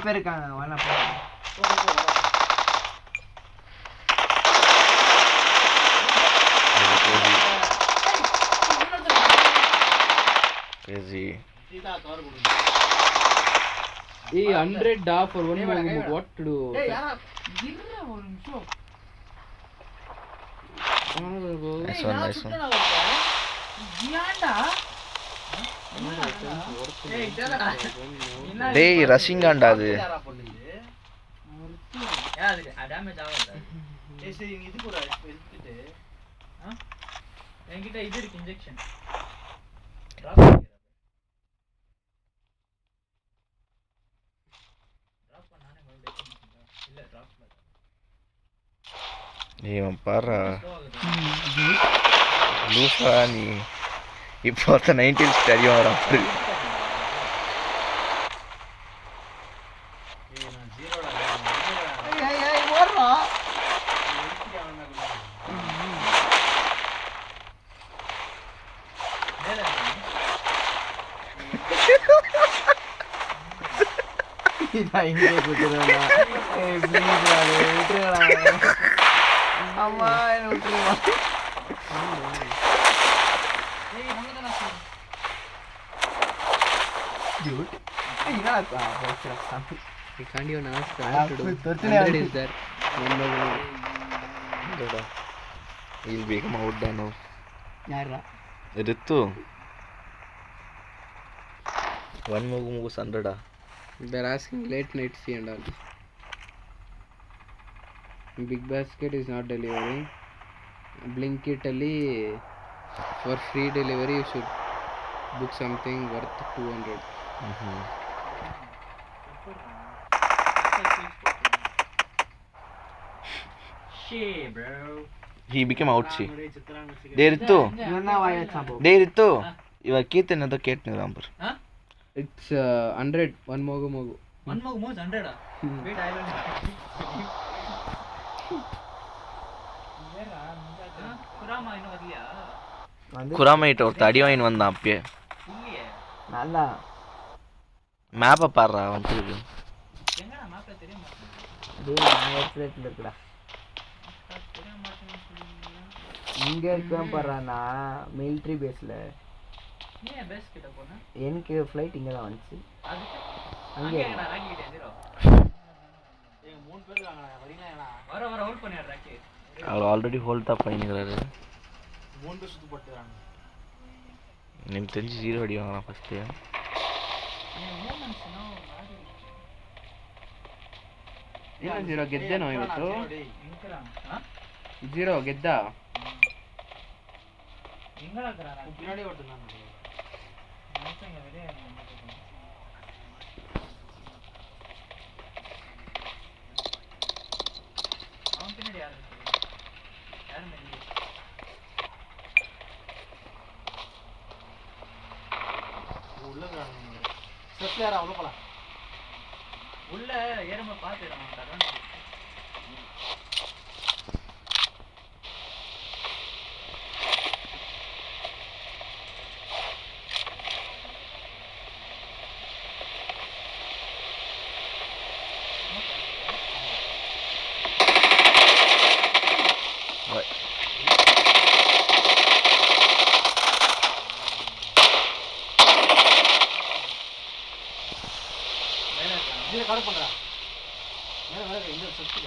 பேர் இருக்காங்க வாங்க போ crazy hey 100 for one more what to do டேய் யாரா இருடா ஒரு நிமிஷம் nice one ஜியாண்டா டேய் ரஷிங்காண்டா அது அது டேமேஜ் ஆகாத டேய் சரி இது கூட எடுத்துட்டு என்கிட்ட இது இருக்கு இன்ஜெக்ஷன் டிராப் பண்ணானே மறுபடியும் இல்ல டிராப் பண்ணல இவன் பாரா லூசா நீ இப்போ 19 ஸ்டடி வரான் அம்மா என்ன விட்டுருவா I can't even ask what to do 100 is there he'll become out there now யாரா Ritu 1 mugu 100 they're asking late night fee and all Big Basket is not delivering Blinkit ali for free delivery you should book something worth 200 shit bro he became out see dey Ritu iva keeth enadho ketnidam par it's 100 one mogu 100 ah wait I will kurama இன்னும் வரலையா kurama ita ஒரு தடி வாங்கி வந்தான் அப்பே இல்லையே நல்லா மேப்பை பாருடா வந்துருக்கு எங்கடா மேப்ல தெரிய மாட்டேங்குது டேய் நான் எக்ஸ்பிரஸ்ல இருக்குடா தெரிய மாட்டேங்குது இங்க இருக்கேன் பாறனா மிலிட்டரி பேஸ்ல ஏன் பேஸ் கிட்ட போனா எனக்கு ஃளைட் இங்க தான் வந்துச்சு அதுக்கு அங்க நான் ராக்கெட் ஏறோ ஏங்க மூணு பேர் இருக்காங்க வரீங்களா வர ஹோல்ட் பண்ணியா ராக்கெட் அவர் ஆல்ரெடி ஹோல்ட் தான் பண்ணிக்கிறாரு மூணு பேர் சுத்து போட்டுறாங்க எனக்கு தெரிஞ்சு 0 அடி வாங்கலாம் ஃபர்ஸ்ட் ಏನು 0 ಗೆದ್ದೇನೋ ಇವತ್ತು 0 ಗೆದ್ದ பின்னாடி ஓட்டு நான் அவன் பின்னாடி யாரு உள்ள ஸ்டெப்ல யாரா உள்ள போலாம் உள்ள ஏறமா பாத்துறோம் தரேன் கவர் பண்றா மேல இந்த செக்டர்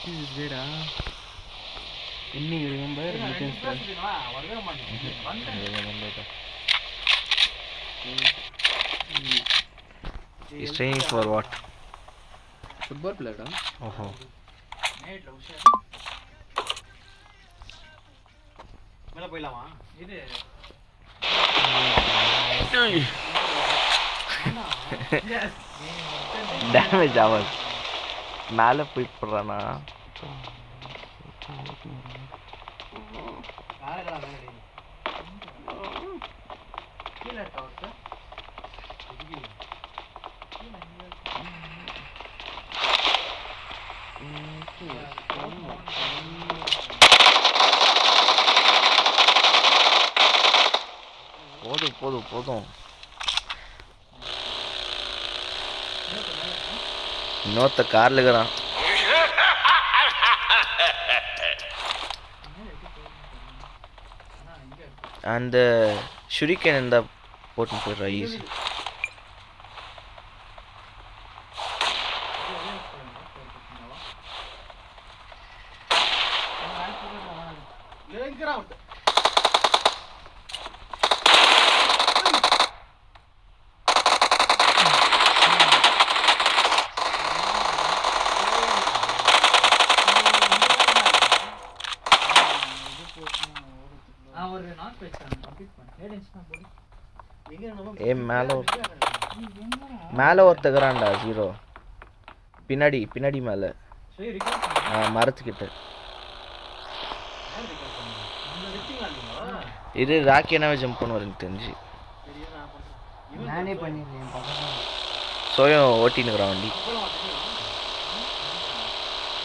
இது வேடா இன்னிங்க ரிமெம்பர் மீட்டிங்ஸ் வரவே மாட்டேங்குது He's training for what? Football player da Oh நைட்ல உஷார் மேல போய்லாமா இது டேமேஜ் ஆகும் மேலே போய் போடுறானா கீழே இருக்கா ஒருத்தர் போதும் போதும் போதும் இன்னொருத்த கார்ல இருக்கிறான். அந்த ஷுரிக்கன் இருந்தா போட்டு போயிடுறா ஈஸி. ஏ மேலே ஒருத்தக்கிறான்டா 0 பின்னாடி மேலே மரத்துக்கிட்ட. இது ராக்கி என்னவே ஜம்ப் பண்ணுவார் எனக்கு தெரிஞ்சு. நானே பண்ணிடுறேன். சோயம் ஓட்டினுக்குறான் வண்டி.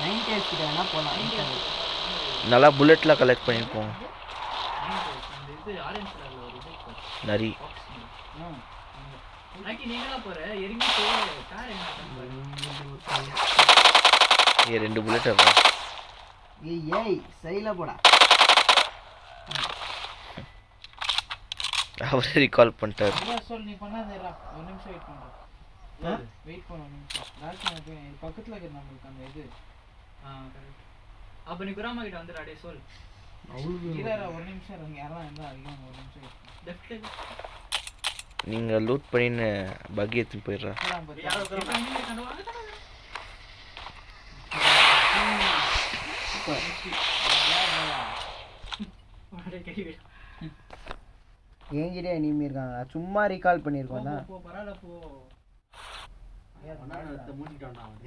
90 HP வேணா போகலாம். நல்லா புல்லட்லாம் கலெக்ட் பண்ணியிருப்போம். நரி ஏ 2 புல்லட் இருக்கா. ஏய் சைல போடா. அவரே ரீகால் பண்ணிட்டார். சொல் நீ பண்ணாதேடா. ஒரு நிமிஷம் வெயிட் பண்ணுடா. வெயிட் பண்ணு ஒரு நிமிஷம். ராக்கி பக்கத்துல இருக்கு நமக்கு அந்த இது. கரெக்ட். அப்ப நீ குராமா கிட்ட வந்துடா டேய் சொல். இல்லடா ஒரு நிமிஷம் இருங்க. யாரா இருந்தா அதிகம் ஒரு நிமிஷம். லெஃப்ட்ல நீங்க லூட் பண்ணின பக்கி எடுத்து போயிடுறா. என்கிட்ட எனிமி இருக்காங்க. சும்மா ரீகால் பண்ணிருக்கோம் தான். போ பரவாயில்ல போ. அண்ணா மூடிட்டான்டா அவன்.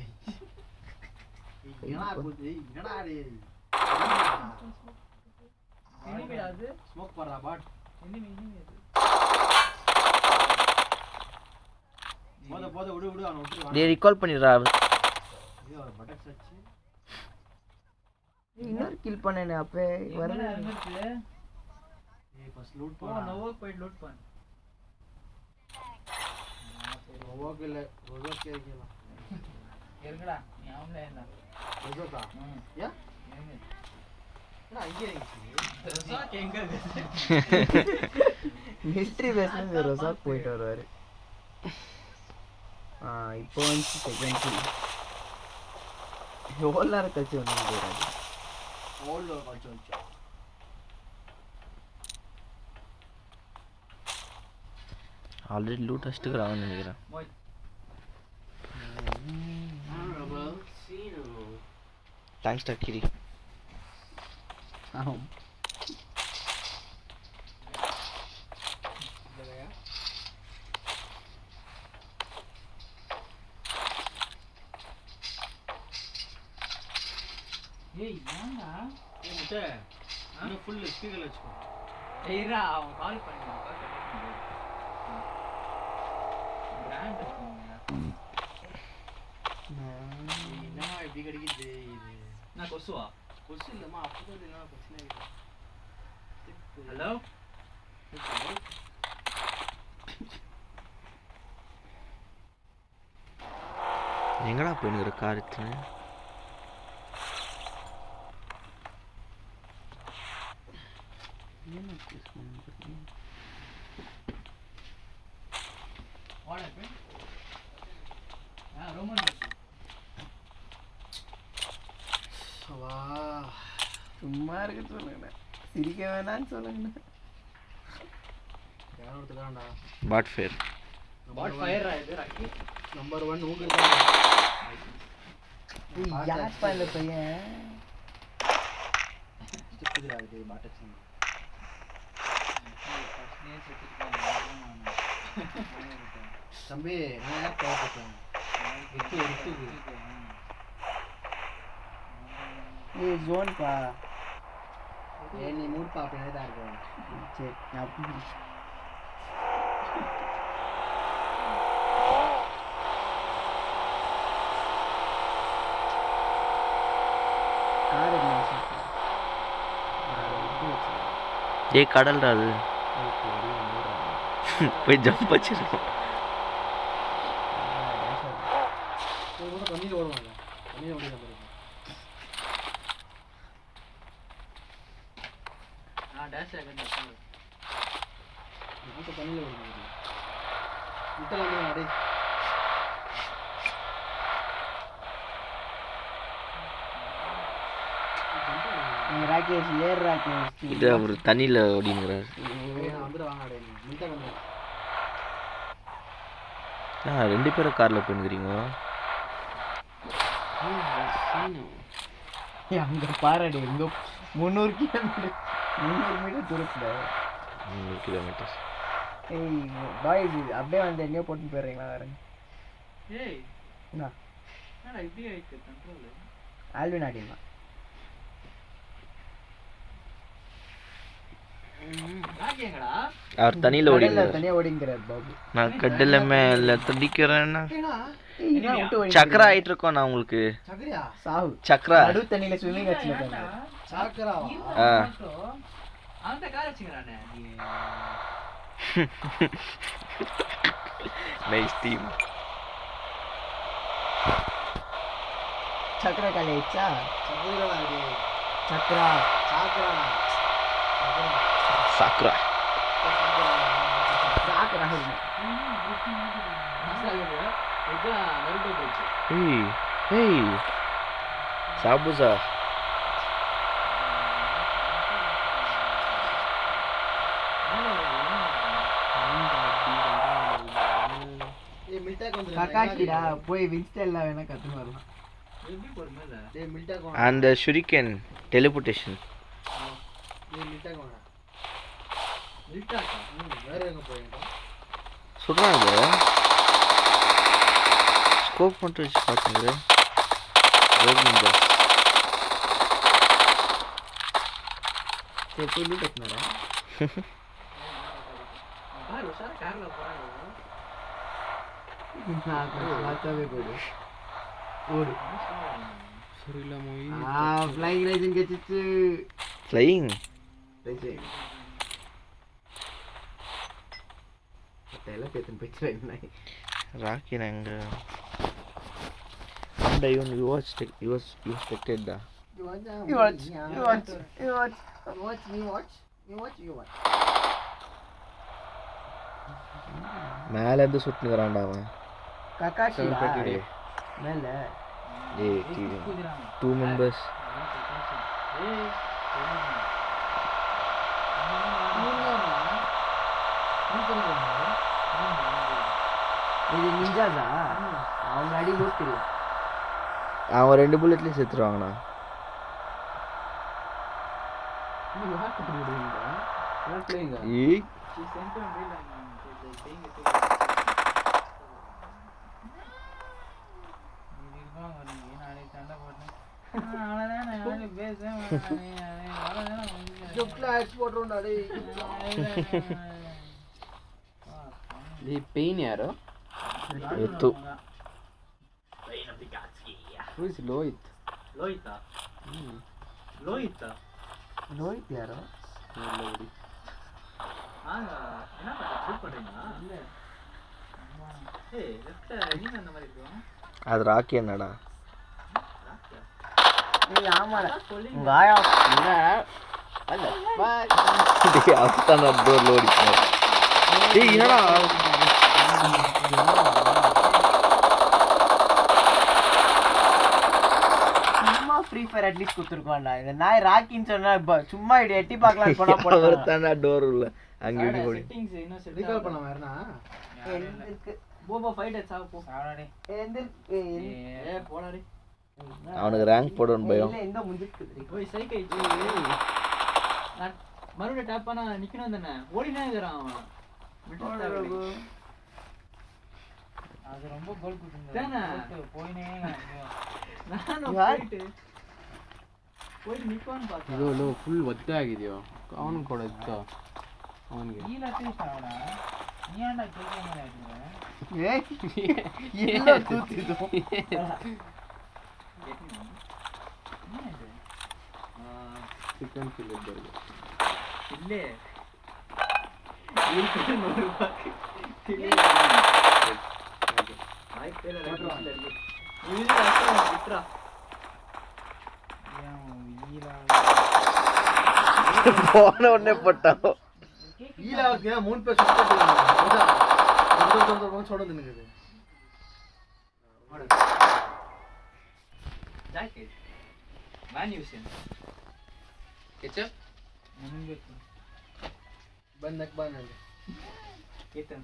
என்னடா போகுது? என்னடா டேய். எனிமி அது ஸ்மோக் பண்றா பாட். எனிமி அது. போத விடு அவன விட்டு வா. டேய் ரீகால் பண்ணிடுறா. ஐயோ பட்டக்ஸ் அடிச்சு. இன்னொரு கில் பண்ணேனே அப்பே வரல. ஏய் பஸ் லூட் பண்ணு. நோவோக் போய் லூட் பண்ணு. நோவோக் இல்ல ரோசோக் கேக்கலாம். இருக்கடா நீ அவன்ல இருந்தா. ரோசோக்கா? யா? இங்கே ரோசோக் எங்க இருக்கு? மிலிட்டரி பேஸ்ல ரோசோக் போயிட்டு வருவாரு. இப்போ வந்து செகண்ட் கில். எவ்வளோ நேரம் கழிச்சு வந்து ஓல்டோ கழிச்சு ஆல்ரெடி லூட் அடிச்சுக்கிறான்னு நினைக்கிறேன். தேங்க்ஸ் டா கிரி. ஏய் ஏன்டா ஏய் முட்டை நான் ஃபுல் ஸ்பீக்கர்ல வெச்சுக்கோ. ஏய்ரா அவன் கால் பண்ணான். பிராண்ட் இருக்குங்க. என்னடா இப்படி கடிக்குது இது? நான் கொசுவா? கொசு இல்லம்மா அப்பதான் என்ன பிரச்சனை இருக்கு. ஹலோ எங்கடா போயினுக்கிற கார் எடுத்து? சும்மா இருக்க சொல்லுங்க. சிரிக்க வேணான்னு சொல்லுங்க. பாட் ஃபயர். பாட் ஃபயர் இது ராக்கி நம்பர் 1 உங்களுக்கு தான். ஏய் யார் பால பையன்? ஸ்டிக்குதுடா இது பாட்டச்சி. தம்பி நான் யார் பாப்பேன்? இருக்கு. ஏய் ஜோன் பா. ஏய் நீ மூட் பாப்பேனே தான் இருக்கு. சரி நான் ஏய் கடல்டா அது. போய் ஜம்ப் வச்சிருக்கோம். ராகேஷ் ஏர் ராகேஷ் இது அவர் தண்ணியில் ஓடிங்கிறார். ரெண்டு பேரும் காரில் போயிருக்கிறீங்க. அங்கே பாராடி எங்கே 300 கிலோமீட்டர் 300 மீட்டர் தூரத்தில் 300 கிலோமீட்டர்ஸ். ஏய் பாய்ஸ் அப்படியே வந்து எங்கேயோ போட்டு போயிடுறீங்களா வேறு? ஏய் என்ன என்னடா இப்படி ஆயிடுச்சு கண்ட்ரோல்? ஆல்வின் ஆடிமா ராகேங்கடா அவர் தண்ணியில் ஓடிங்கிறார். தனியாக ஓடிங்கிறார் பாபு. நான் கடல மேல தடிக்கிறேன்னா சக்கரா ஆயிட்டு இருக்கோம். நான் உங்களுக்கு சாவு சக்கரா நடு தண்ணியில் ஸ்விம்மிங் வச்சுருக்காங்க. அந்த கார் வச்சுக்கிறானே நைஸ் டீம். சக்கரா காலி ஆயிடுச்சா? சக்கரா சாக்ரா சாக்கரா ஏய் ஏய் சாபுசா கக்காக்கிடா போய் வின்ஸ்டெல்லாம் வேணா கத்துன்னு வரலாம். அந்த ஷுரிக்கன் டெலிபோர்டேஷன் சொல்கிறாங்க. ஸ்கோப் மட்டும் வச்சு பார்த்துக்கிறேன். சரி போய் லூட் எடுத்துனாரா? பார்த்தாவே போயிடு ஓடு. சரியில்லை மொய். Flying rising கச்சிச்சு. ஃப்ளையிங் எல்லாம் பேத்துன்னு போயிடுச்சு. ராக்கி நாங்கள் and even you watched it, you expected that. You watch. மேல இருந்து சுட்டுங்கறான்டா அவன். கக்காஷி மேல ஏய் 2 members. இது நிஞ்சாஸா? அவங்க அடி லூட் தெரியும். அவன் 2 புல்லட்லயே செத்துறாங்கடா. நீ ஹார்ட் பண்ணிடுவீங்க. நான் பிளேயிங். ஏய் ಈ ಪೇನ್ ಯಾರು? ಎತ್ತು. Who is Lohit? Lohit Lohit Rohit யாரோ? ನೋಡಿ. என்ன பண்றீங்களா? இல்ல ஏய் லெஃப்ட் நீங்க அந்த மாதிரி இருக்கும். அது ராக்கி என்னடா? ஏய் ஆமாடா உங்க ஆயா இல்ல அல்ல பாய். டேய் அவஸ்தான டோர் லோடி. டேய் என்னடா சும்மா ஃப்ரீ ஃபயர் அட்லீஸ்ட் கொடுத்துருக்கோம்டா. இந்த நாய் ராக்கின்னு சொன்னா சும்மா இடி எட்டி பார்க்கலாம் போனா போடா. அவர்தானே டோர் உள்ள அங்க இடி ஓடி. செட்டிங்ஸ் இன்னும் செட் ரிகால் பண்ண வரனா? எந்திருக்கு போபோ ஃபைட் சாவு போ. சாவடா எந்திருக்கு. ஏ போடா டேய். அவனுக்கு ரேங்க் போடணும் பயம். இல்ல எங்க முடிஞ்சிருக்கு. போய் சைக்கை நான் மறுபடியும் டாப் பண்ணா நிக்கணும் தானே. ஓடினே இருக்கறான் அவன். அது ரொம்ப கோல் குடுங்க. போயினே நான் போய் நிப்பான்னு பார்த்தா ಇದು ಫುಲ್ ಒದ್ದೆ ಆಗಿದೆಯೋ ಅವನು ಕೂಡ ಇದ್ದ ಅವನಿಗೆ ಇಲ್ಲ ತಿಳ್ಸಾವಣ ನೀ ಅಣ್ಣ ಕೇಕೆ ಮೇಲೆ ಹಾಕಿದ್ರೆ ಏಯ್ ಇಲ್ಲ ಕೂತಿದ್ದು ಚಿಕನ್ ಫಿಲ್ ಇದ್ದರಿಗೆ ಇಲ್ಲೇ போன உடனே போட்டான் ஈலாவுக்கு 3 பேர் சுத்த போறாங்க சொல்றது நிக்குது ಜಾಕೆಟ್ ಮ್ಯಾನ್ ಯೂಸನ್ ಕೆಚಪ್ ಬಂದಕ್ ಬಂದ ಏತನ್